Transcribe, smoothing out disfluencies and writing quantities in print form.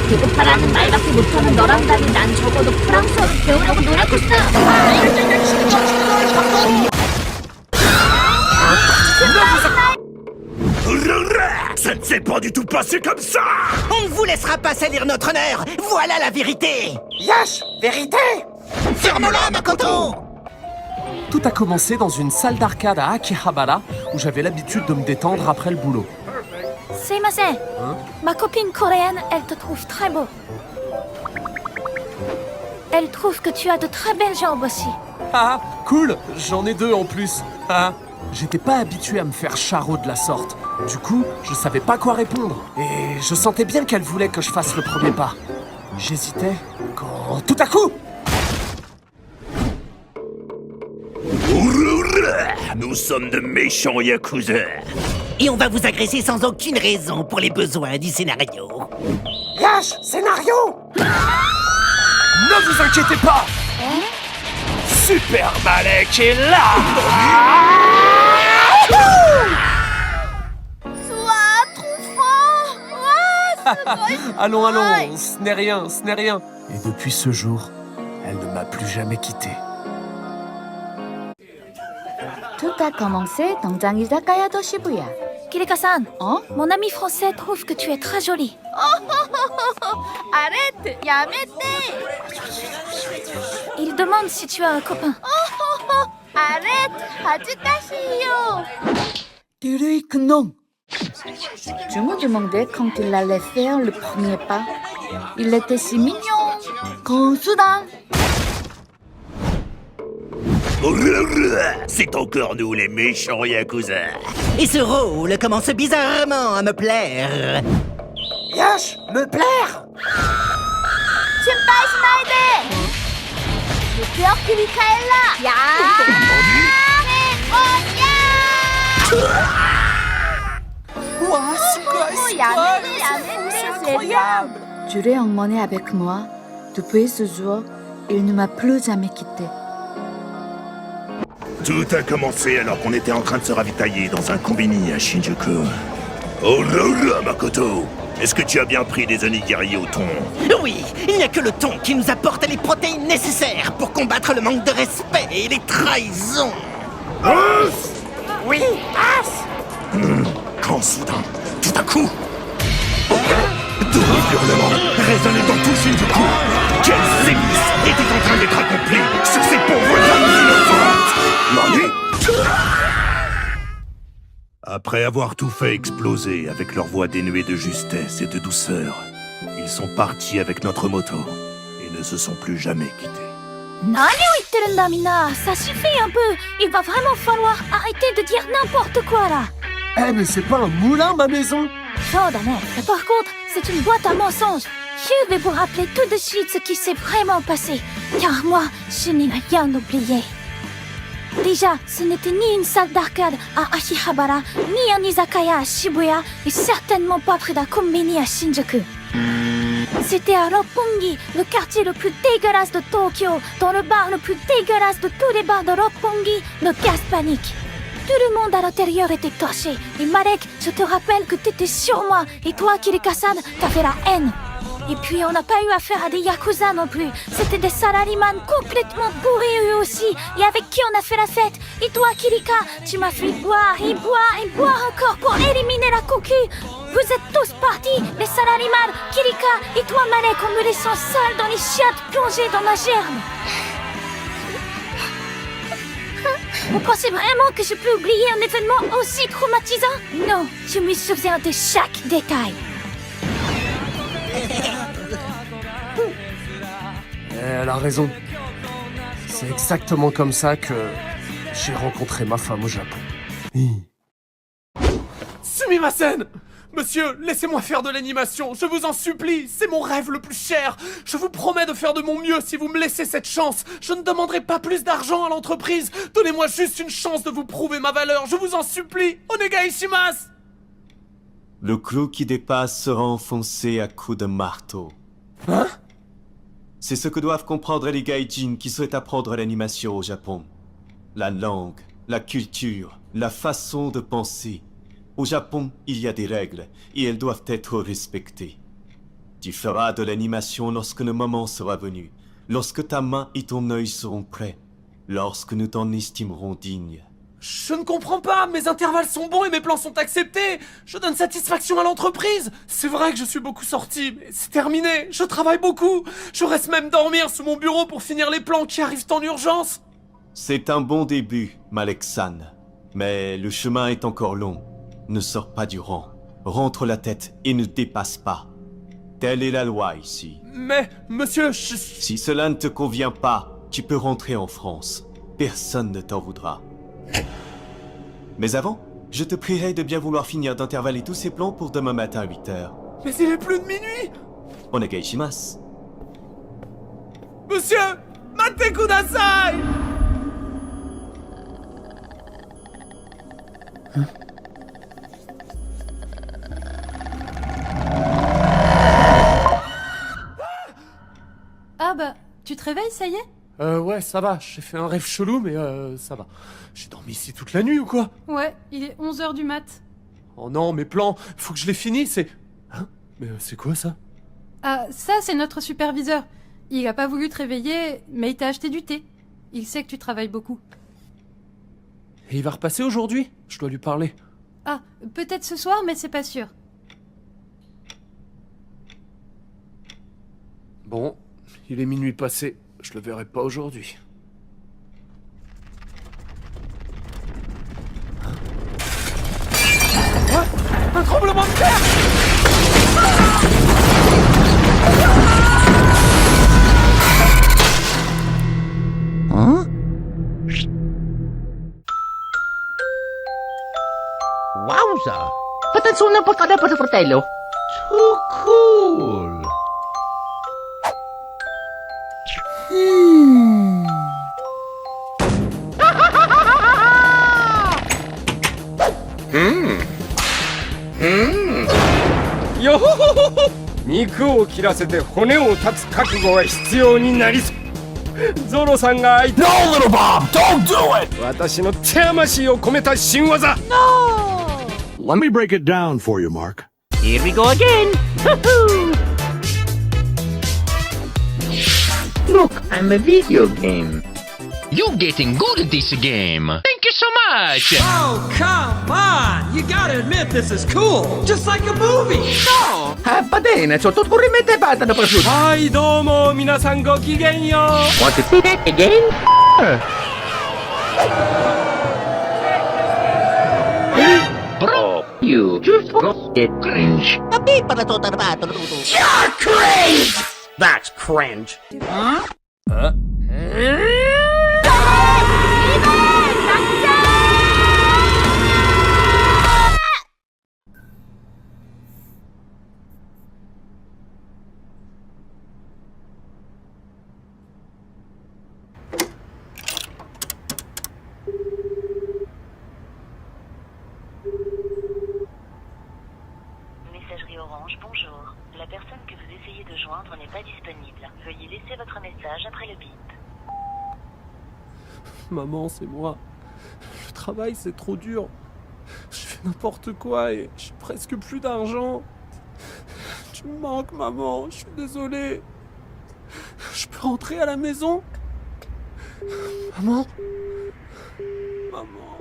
배고파라는 말밖에 못하는 너랑 달리 난 적어도 프랑스어를 배우려고 노력했어. Ça ne s'est pas du tout passé comme ça! On ne vous laissera pas salir notre honneur. Voilà la vérité. Yash, vérité! Ferme-la, Makoto. Tout a commencé dans une salle d'arcade à Akihabara où j'avais l'habitude de me détendre après le boulot. Sumimasen. Ma copine coréenne, elle te trouve très beau. Elle trouve que tu as de très belles jambes aussi. Ah, cool, j'en ai deux en plus. Ah, j'étais pas habitué à me faire charreau de la sorte. Du coup, je savais pas quoi répondre. Et je sentais bien qu'elle voulait que je fasse le premier pas. J'hésitais quand tout à coup... Nous sommes de méchants yakuza. Et on va vous agresser sans aucune raison pour les besoins du scénario. Yash, scénario! Ne vous inquiétez pas! Super Malek est là! Allons, allons, ce n'est rien, ce n'est rien. Et depuis ce jour, elle ne m'a plus jamais quitté. Tout a commencé dans un izakaya de Shibuya. Kirika-san, Hein? mon ami français trouve que tu es très jolie. Arrête, yamete. Il demande si tu as un copain. Arrête, hazukashiyo. Dirk non. Je me demandais quand il allait faire le premier pas. Il était si mignon. Quand soudain... C'est encore nous les méchants yakuza. Et ce rôle commence bizarrement à me plaire. Yash, me plaire! J'ai peur qu'il y caille là. C'est incroyable. Tu l'es emmené avec moi. Depuis ce jour, il ne m'a plus jamais quitté. Tout a commencé alors qu'on était en train de se ravitailler dans un combini à Shinjuku. Oh là là, Makoto! Est-ce que tu as bien pris des onigiri au thon? Oui, il n'y a que le thon qui nous apporte les protéines nécessaires pour combattre le manque de respect et les trahisons. Oui, As! Quand soudain, tout à coup... Tous les hurlements résonnaient dans tout Shinjuku. Quel sévice était en train d'être accompli sur ces pauvres dames innocentes! Nani? Après avoir tout fait exploser avec leur voix dénuée de justesse et de douceur, ils sont partis avec notre moto et ne se sont plus jamais quittés. Nani o itteru nda, minna? Ça suffit un peu. Il va vraiment falloir arrêter de dire n'importe quoi là. Eh, mais c'est pas un moulin, ma maison! Par contre, c'est une boîte à mensonges. Je vais vous rappeler tout de suite ce qui s'est vraiment passé, car moi, je n'ai rien oublié. Déjà, ce n'était ni une salle d'arcade à Akihabara, ni un izakaya à Shibuya, et certainement pas près d'un kombini à Shinjuku. C'était à Roppongi, le quartier le plus dégueulasse de Tokyo, dans le bar le plus dégueulasse de tous les bars de Roppongi, le Gas Panic. Tout le monde à l'intérieur était torché. Et Malek, je te rappelle que t'étais sur moi. Et toi, Kirika-san, t'as fait la haine. Et puis, on n'a pas eu affaire à des yakuza non plus. C'était des salaryman complètement bourrés eux aussi. Et avec qui on a fait la fête. Et toi, Kirika, tu m'as fait boire et boire et boire encore pour éliminer la cocu. Vous êtes tous partis, les salaryman, Kirika et toi, Malek, en me laissant seul dans les chiottes plongées dans ma gerbe. Vous pensez vraiment que je peux oublier un événement aussi traumatisant? Non, je me souviens de chaque détail. Elle a raison. C'est exactement comme ça que j'ai rencontré ma femme au Japon. Sumimasen! Monsieur, laissez-moi faire de l'animation, je vous en supplie, c'est mon rêve le plus cher. Je vous promets de faire de mon mieux si vous me laissez cette chance. Je ne demanderai pas plus d'argent à l'entreprise. Donnez-moi juste une chance de vous prouver ma valeur, je vous en supplie. Onegai shimasu! Le clou qui dépasse sera enfoncé à coups de marteau. Hein? C'est ce que doivent comprendre les gaijins qui souhaitent apprendre l'animation au Japon. La langue, la culture, la façon de penser. Au Japon, il y a des règles et elles doivent être respectées. Tu feras de l'animation lorsque le moment sera venu, lorsque ta main et ton œil seront prêts, lorsque nous t'en estimerons digne. Je ne comprends pas, mes intervalles sont bons et mes plans sont acceptés. Je donne satisfaction à l'entreprise. C'est vrai que je suis beaucoup sorti, mais c'est terminé. Je travaille beaucoup. Je reste même dormir sous mon bureau pour finir les plans qui arrivent en urgence. C'est un bon début, Malek-san. Mais le chemin est encore long. Ne sors pas du rang. Rentre la tête et ne dépasse pas. Telle est la loi ici. Mais, monsieur, Si cela ne te convient pas, tu peux rentrer en France. Personne ne t'en voudra. Mais avant, je te prierai de bien vouloir finir d'intervaller tous ces plans pour demain matin à 8h. Mais il est plus de minuit. Onegai shimasu. Monsieur, mate kudasai. Ah bah, tu te réveilles, ça y est? Ouais, ça va, j'ai fait un rêve chelou, mais ça va. J'ai dormi ici toute la nuit ou quoi? Ouais, il est 11h du mat. Oh non, mes plans, faut que je les finisse et... Hein? Mais c'est quoi ça? Ah, ça, c'est notre superviseur. Il a pas voulu te réveiller, mais il t'a acheté du thé. Il sait que tu travailles beaucoup. Et il va repasser aujourd'hui? Je dois lui parler. Ah, peut-être ce soir, mais c'est pas sûr. Bon, il est minuit passé. Je le verrai pas aujourd'hui. Hein? Quoi? Un tremblement de terre! Hein? Wowza! Patanso na pagkada pa sa fratello. Too cool!よほほほほ肉を切らせて骨を断つ覚悟が必要になりそうゾロさんが相手 No, little Bob! Don't do it! 私の魂を込めた新技 Let me break it down for you, Mark. Here we go again! Look, I'm a video game. You're getting good at this game. Thank you so much. Oh, come on! You gotta admit this is cool! Just like a movie! No! Va bene, so tutto rimettevate da prosciutto. はいどうも皆さんごきげんよう Want to see that again? Bro, you just get cringe. You're cringe! That's cringe. Messagerie Orange, bonjour. La personne que vous essayez de joindre n'est pas disponible. Veuillez laisser votre message après le bip. Maman, c'est moi. Le travail, c'est trop dur. Je fais n'importe quoi et j'ai presque plus d'argent. Tu me manques, maman. Je suis désolé. Je peux rentrer à la maison? Maman? Maman?